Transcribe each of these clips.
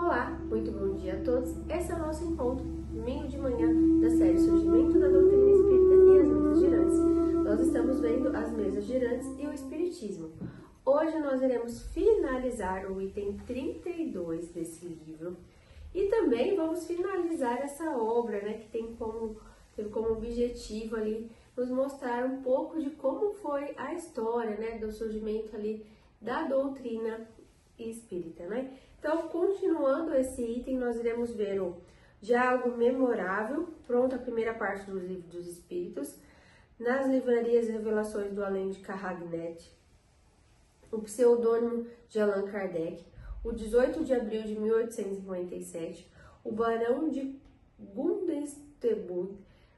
Olá, muito bom dia a todos. Esse é o nosso encontro, domingo de manhã, da série Surgimento da Doutrina Espírita e as Mesas Girantes. Nós estamos vendo as mesas girantes e o Espiritismo. Hoje nós iremos finalizar o item 32 desse livro e também vamos finalizar essa obra, que teve como objetivo ali nos mostrar um pouco de como foi a história, do surgimento ali da doutrina espírita, Então, continuando esse item, nós iremos ver o Diálogo Memorável, pronto a primeira parte do Livro dos Espíritos, nas livrarias Revelações do Além de Carragnet, o Pseudônimo de Allan Kardec, o 18 de abril de 1857, o Barão de Gundenstern,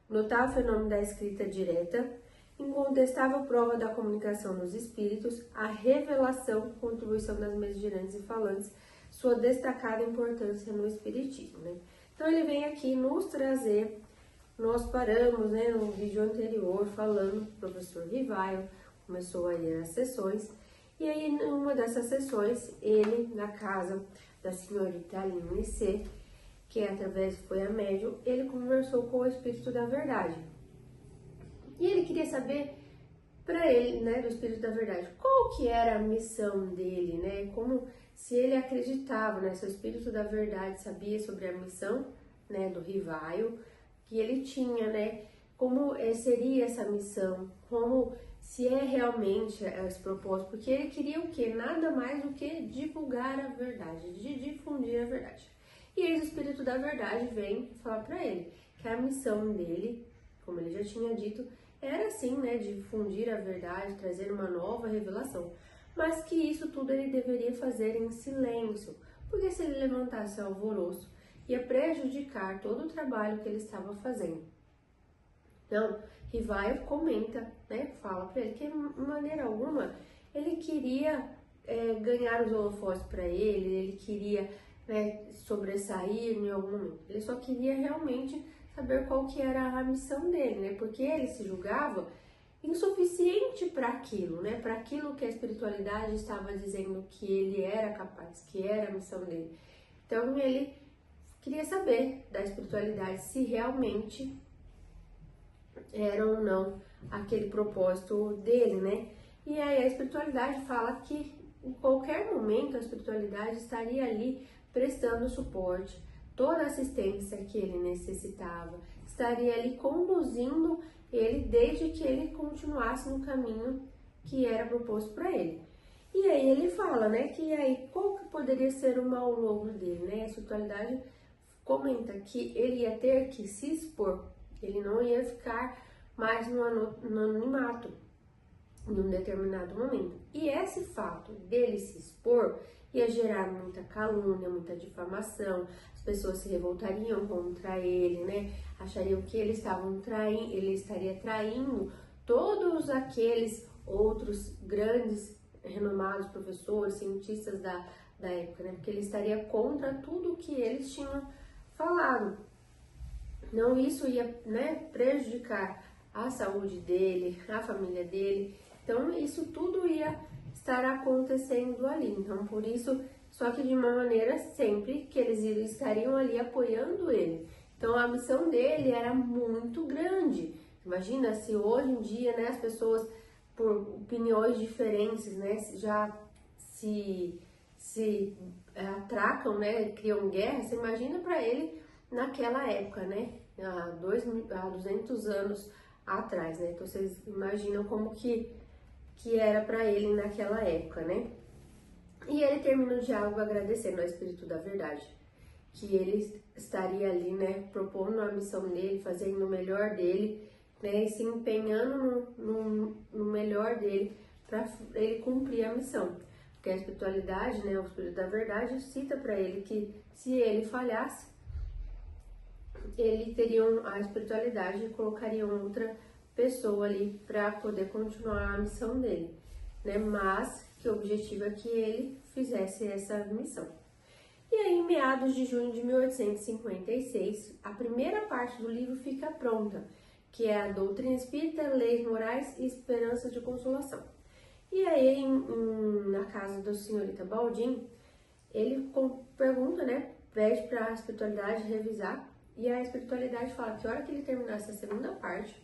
Notável Fenômeno da Escrita Direta, Incontestável Prova da Comunicação dos Espíritos, a Revelação, Contribuição das Mesas Girantes e Falantes, sua destacada importância no Espiritismo. Então ele vem aqui nos trazer, nós paramos no vídeo anterior falando do professor Rivaio, começou aí as sessões, e aí numa dessas sessões, ele na casa da senhorita Aline Missé, que foi a médium, ele conversou com o Espírito da Verdade. E ele queria saber para ele, do Espírito da Verdade, qual que era a missão dele, como se ele acreditava, se o Espírito da Verdade sabia sobre a missão, do Rivaio, que ele tinha, como seria essa missão, como se é realmente esse propósito, porque ele queria o quê? Nada mais do que divulgar a verdade, de difundir a verdade. E aí o Espírito da Verdade vem falar para ele que a missão dele, como ele já tinha dito, era assim, difundir a verdade, trazer uma nova revelação, mas que isso tudo ele deveria fazer em silêncio, porque se ele levantasse alvoroço, ia prejudicar todo o trabalho que ele estava fazendo. Então, Rivaio comenta, fala para ele que de maneira alguma ele queria ganhar os holofotes para ele queria sobressair em algum momento, ele só queria realmente saber qual que era a missão dele, porque ele se julgava insuficiente para aquilo, para aquilo que a espiritualidade estava dizendo que ele era capaz, que era a missão dele. Então ele queria saber da espiritualidade se realmente era ou não aquele propósito dele, E aí a espiritualidade fala que em qualquer momento a espiritualidade estaria ali prestando suporte, toda a assistência que ele necessitava, estaria ali conduzindo ele desde que ele continuasse no caminho que era proposto para ele. E aí ele fala, que aí qual que poderia ser o mal novo dele, A espiritualidade comenta que ele ia ter que se expor, ele não ia ficar mais no anonimato em um determinado momento. E esse fato dele se expor ia gerar muita calúnia, muita difamação, as pessoas se revoltariam contra ele, achariam que ele estaria traindo todos aqueles outros grandes, renomados professores, cientistas da época, porque ele estaria contra tudo que eles tinham falado. Não, isso ia prejudicar a saúde dele, a família dele. Então, isso tudo ia estar acontecendo ali. Então, por isso, só que de uma maneira sempre que eles estariam ali apoiando ele. Então, a missão dele era muito grande. Imagina se hoje em dia, as pessoas, por opiniões diferentes, já se atracam, criam guerra. Você imagina para ele naquela época, há 200 anos atrás, Então, vocês imaginam como que era para ele naquela época, E ele termina o diálogo agradecendo ao Espírito da Verdade, que ele estaria ali, propondo a missão dele, fazendo o melhor dele, e se empenhando no melhor dele para ele cumprir a missão. Porque a espiritualidade, o Espírito da Verdade cita para ele que se ele falhasse, a espiritualidade colocaria outra pessoa ali para poder continuar a missão dele, Mas que o objetivo é que ele fizesse essa missão. E aí, em meados de junho de 1856, a primeira parte do livro fica pronta, que é a Doutrina Espírita, Leis Morais e Esperança de Consolação. E aí, na casa da senhorita Baldin, ele pergunta, pede para a espiritualidade revisar, e a espiritualidade fala que a hora que ele terminasse a segunda parte,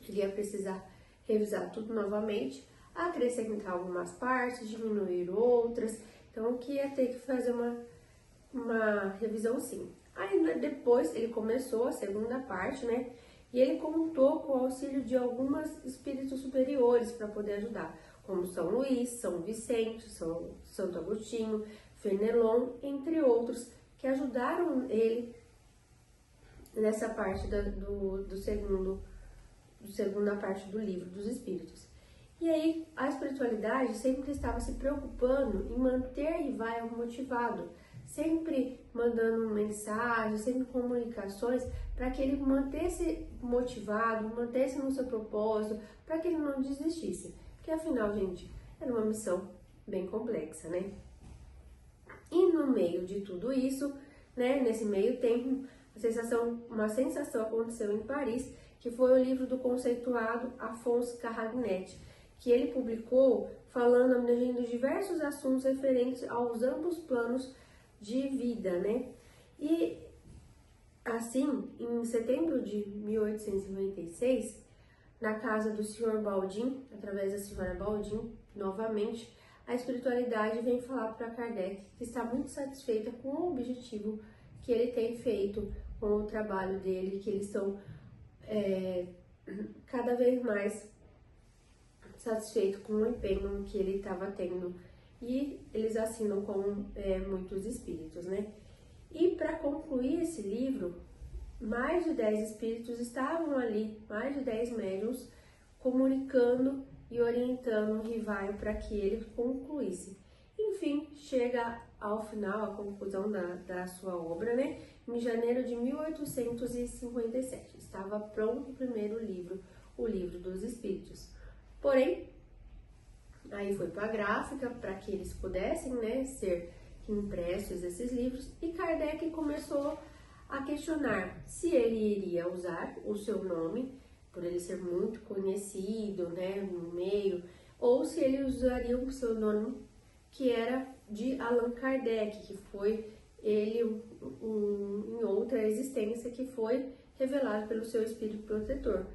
ele ia precisar revisar tudo novamente, acrescentar algumas partes, diminuir outras, então que ia ter que fazer uma revisão sim. Aí depois ele começou a segunda parte, né? E ele contou com o auxílio de alguns espíritos superiores para poder ajudar, como São Luís, São Vicente, Santo Agostinho, Fenelon, entre outros, que ajudaram ele nessa parte segunda parte do livro dos Espíritos. E aí a espiritualidade sempre estava se preocupando em manter Rivaio motivado, sempre mandando mensagens, sempre comunicações para que ele mantesse motivado, mantesse no seu propósito, para que ele não desistisse. Porque afinal, gente, era uma missão bem complexa, né? E no meio de tudo isso, né, nesse meio tempo, uma sensação aconteceu em Paris, que foi o livro do conceituado Afonso Carragnet, que ele publicou falando, abrangendo diversos assuntos referentes aos amplos planos de vida, né? E assim, em setembro de 1856, na casa do Sr. Baldin, através da Sra. Baldin, novamente, a espiritualidade vem falar para Kardec que está muito satisfeita com o objetivo que ele tem feito com o trabalho dele, que eles estão cada vez mais satisfeitos com o empenho que ele estava tendo, e eles assinam com muitos espíritos, né? E para concluir esse livro, mais de 10 espíritos estavam ali, mais de 10 médiuns, comunicando e orientando o Rivaio para que ele concluísse. Enfim, chega ao final, a conclusão da sua obra, né? Em janeiro de 1857. Estava pronto o primeiro livro, o Livro dos Espíritos. Porém, aí foi para a gráfica para que eles pudessem, né, ser impressos esses livros, e Kardec começou a questionar se ele iria usar o seu nome, por ele ser muito conhecido, né, no meio, ou se ele usaria o seu nome, que era de Allan Kardec, que foi ele em outra existência, que foi revelado pelo seu espírito protetor.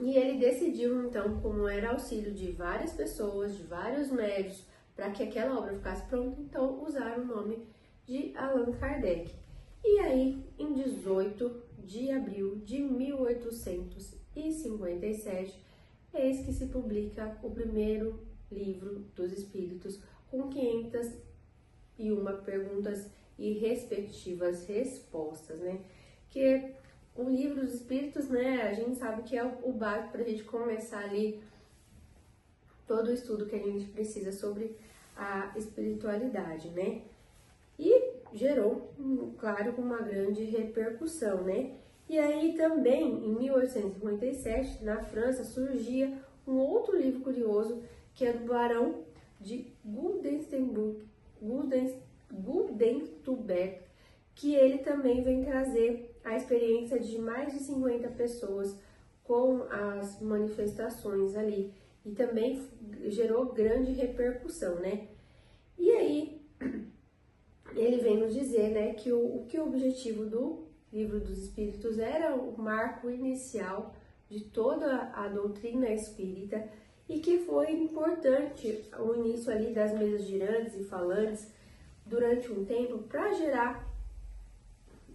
E ele decidiu, então, como era auxílio de várias pessoas, de vários médios, para que aquela obra ficasse pronta, então usar o nome de Allan Kardec. E aí, em 18 de abril de 1857, eis que se publica o primeiro livro dos Espíritos, com 501 perguntas e respectivas respostas, né? Que o livro dos Espíritos, né, a gente sabe que é o básico para a gente começar ali todo o estudo que a gente precisa sobre a espiritualidade, né? E gerou, claro, uma grande repercussão, né? E aí também, em 1857, na França, surgia um outro livro curioso, que é do Barão de Guldenstubbe, que ele também vem trazer a experiência de mais de 50 pessoas com as manifestações ali, e também gerou grande repercussão, né? E aí, ele vem nos dizer, né, que o objetivo do Livro dos Espíritos era o marco inicial de toda a doutrina espírita, e que foi importante o início ali das mesas girantes e falantes durante um tempo para gerar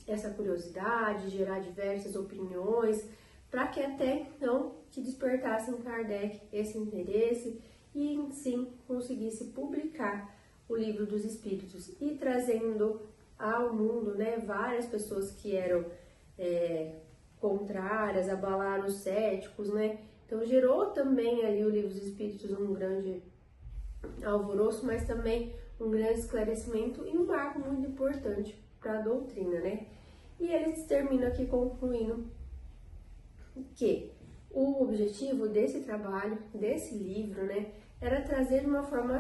essa curiosidade, gerar diversas opiniões, para que até então que despertasse em Kardec esse interesse e sim conseguisse publicar o Livro dos Espíritos, e trazendo ao mundo, né, várias pessoas que eram contrárias, abalaram os céticos, né? Então gerou também ali o Livro dos Espíritos um grande alvoroço, mas também um grande esclarecimento e um marco muito importante para a doutrina, né? E eles terminam aqui concluindo que o objetivo desse trabalho, desse livro, né, era trazer de uma forma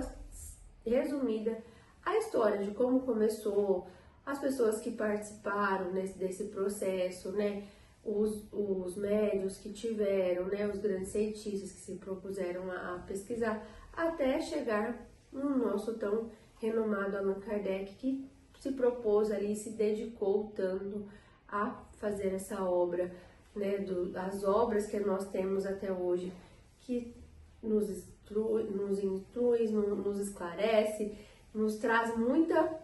resumida a história de como começou, as pessoas que participaram desse processo, né, os médios que tiveram, né, os grandes cientistas que se propuseram a pesquisar, até chegar no nosso tão renomado Allan Kardec, que se propôs ali, se dedicou tanto a fazer essa obra, né, as obras que nós temos até hoje, que nos instrui, nos esclarece, nos traz muita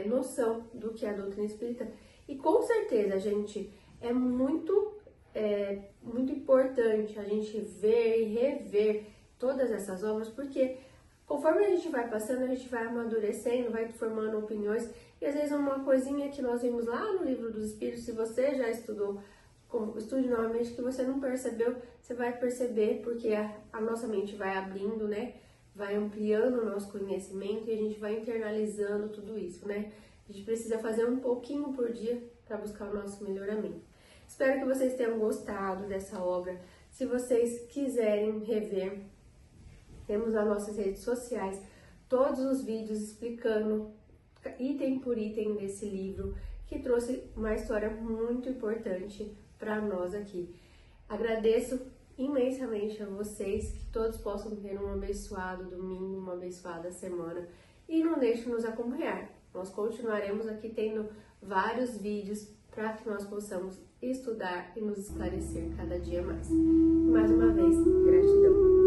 noção do que é a doutrina espírita. E com certeza, gente, é muito importante a gente ver e rever todas essas obras, porque conforme a gente vai passando, a gente vai amadurecendo, vai formando opiniões, e às vezes uma coisinha que nós vimos lá no Livro dos Espíritos, se você já estudou, estude novamente, que você não percebeu, você vai perceber, porque a nossa mente vai abrindo, né? Vai ampliando o nosso conhecimento e a gente vai internalizando tudo isso, né? A gente precisa fazer um pouquinho por dia para buscar o nosso melhoramento. Espero que vocês tenham gostado dessa obra. Se vocês quiserem rever, temos nas nossas redes sociais todos os vídeos explicando item por item desse livro, que trouxe uma história muito importante para nós aqui. Agradeço imensamente a vocês, que todos possam ter um abençoado domingo, uma abençoada semana, e não deixe de nos acompanhar. Nós continuaremos aqui tendo vários vídeos para que nós possamos estudar e nos esclarecer cada dia mais. Mais uma vez, gratidão.